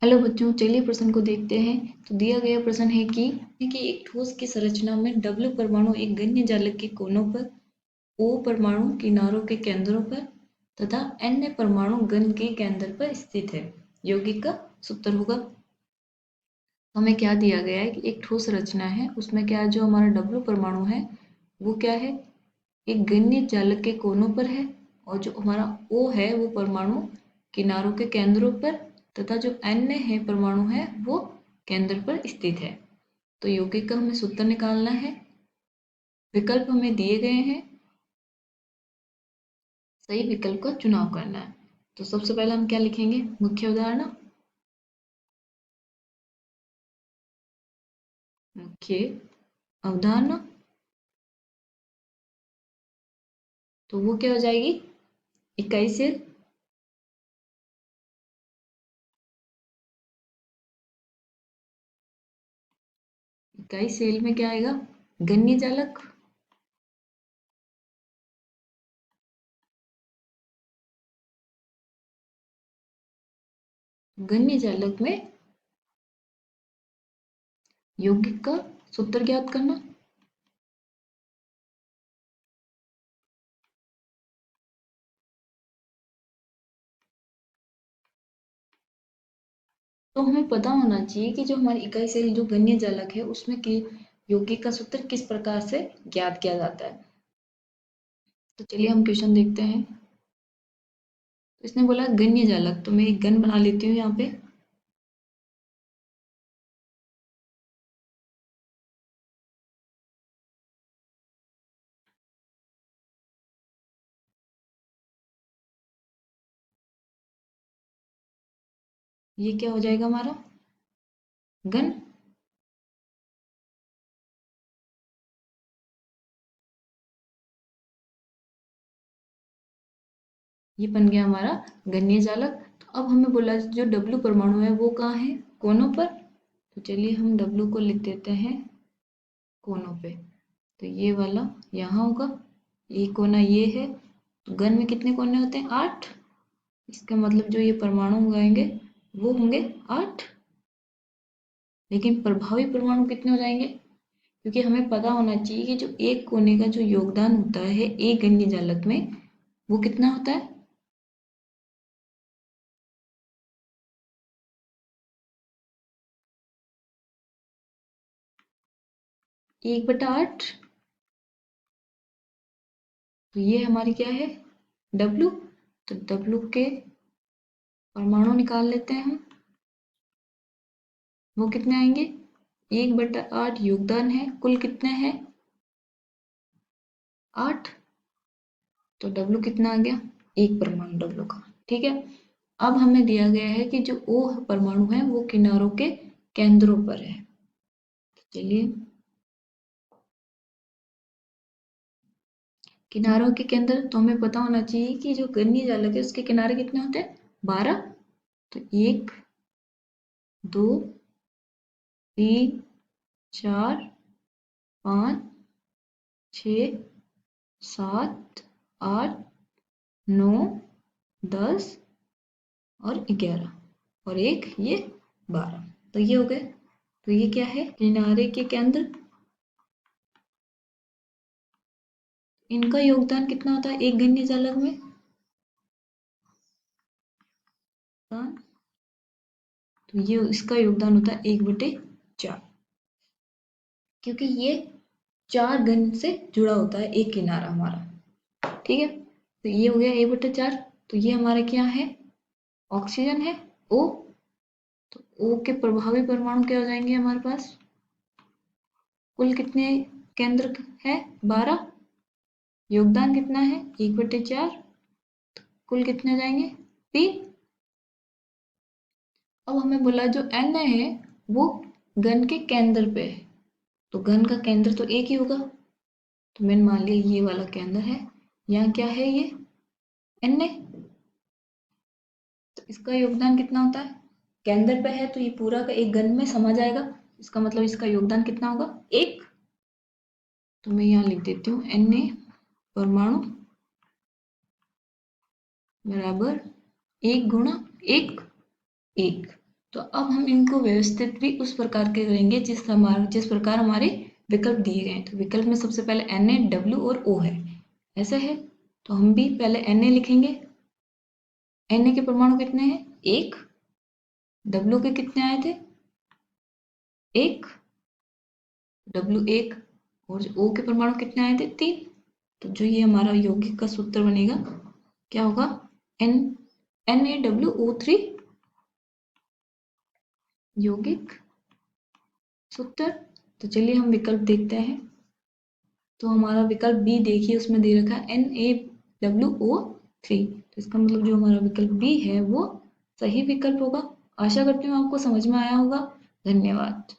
Hello बच्चों, चलिए प्रश्न को देखते हैं। तो दिया गया प्रश्न है कि एक ठोस की संरचना में W परमाणु एक गण्य जालक के कोनों पर, O परमाणु किनारों के केंद्रों पर तथा N परमाणु घन के केंद्र पर स्थित है। यौगिक का सूत्र होगा। हमें क्या दिया गया है कि एक ठोस रचना है, उसमें क्या जो हमारा W परमाणु है वो क्या है, एक गण्य जालक के कोनों पर है, और जो हमारा O है वो परमाणु किनारों के केंद्रों पर तथा जो N है परमाणु है वो केंद्र पर स्थित है। तो यौगिक का हमें सूत्र निकालना है। विकल्प हमें दिए गए हैं, सही विकल्प का चुनाव करना है। तो सबसे पहले हम क्या लिखेंगे, मुख्य उदाहरण। मुख्य अवधारणा, तो वो क्या हो जाएगी, इकाई सेल। इकाई सेल में क्या आएगा, गण्य जालक। गण्य जालक में यौगिक का सूत्र ज्ञात करना। तो हमें पता होना चाहिए कि जो हमारी इकाई सेल जो गण्य जालक है उसमें कि यौगिक का सूत्र किस प्रकार से ज्ञात किया जाता है। तो चलिए हम क्वेश्चन देखते हैं। तो इसने बोला गण्य जालक, तो मैं एक गन बना लेती हूँ यहाँ पे। ये क्या हो जाएगा हमारा गन। ये बन गया हमारा गण्य जालक। तो अब हमें बोला जो W परमाणु है वो कहाँ है, कोनों पर। तो चलिए हम W को लिख देते हैं कोनों पे। तो ये वाला यहाँ होगा, ये कोना ये है। तो घन में कितने कोने होते हैं, 8। इसका मतलब जो ये परमाणु उगाएंगे वो होंगे 8। लेकिन प्रभावी परमाणु कितने हो जाएंगे, क्योंकि हमें पता होना चाहिए कि जो एक कोने का जो योगदान होता है एक गण्य जालक में वो कितना होता है। 1/8। तो ये हमारी क्या है, W। तो W के परमाणु निकाल लेते हैं हम। वो कितने आएंगे, 1/8 योगदान है, कुल कितने हैं 8। तो W कितना आ गया, एक परमाणु W का। ठीक है। अब हमें दिया गया है कि जो O परमाणु है वो किनारों के केंद्रों पर है। चलिए, किनारों के केंद्र तो हमें पता होना चाहिए कि जो गण्य जालक है उसके किनारे कितने होते हैं, 12। तो 1 2 3 4 5 6 7 8 9 10 और 11 और एक ये 12। तो ये हो गए। तो ये क्या है, किनारे के केंद्र। इनका योगदान कितना होता है एक गण्य जालक में, तो ये इसका योगदान होता है 1/4, क्योंकि ये 4 घन से जुड़ा होता है एक किनारा हमारा। ठीक है। तो ये हो गया 1/4। तो ये हमारा क्या है, ऑक्सीजन है O। तो O के प्रभावी परमाणु क्या हो जाएंगे हमारे पास, कुल कितने केंद्र है 12, योगदान कितना है 1/4, कुल कितने हो जाएंगे 3। अब हमें बोला जो N है वो घन के केंद्र पे है। तो घन का केंद्र तो एक ही होगा। तो मैंने मान लिया ये वाला केंद्र है, यहाँ क्या है ये N। तो इसका योगदान कितना होता है, केंद्र पे है तो ये पूरा का एक घन में समा जाएगा। इसका मतलब इसका योगदान कितना होगा 1। तो मैं यहाँ लिख देती हूँ Na परमाणु बराबर 1 × 1 1। तो अब हम इनको व्यवस्थित भी उस प्रकार के करेंगे जिस प्रकार हमारे विकल्प दिए गए हैं। तो विकल्प में सबसे पहले Na, W और O है, ऐसा है। तो हम भी पहले Na लिखेंगे। Na के परमाणु कितने हैं? 1। W के कितने आए थे? 1। W1। और O के परमाणु कितने आए थे? 3। तो जो ये हमारा यौगिक का सूत्र बनेगा, क्या होगा? NaWO3 यौगिक सूत्र। तो चलिए हम विकल्प देखते हैं। तो हमारा विकल्प बी देखिए, उसमें दे रखा है NaWO3। तो इसका मतलब जो हमारा विकल्प बी है वो सही विकल्प होगा। आशा करती हूँ आपको समझ में आया होगा। धन्यवाद।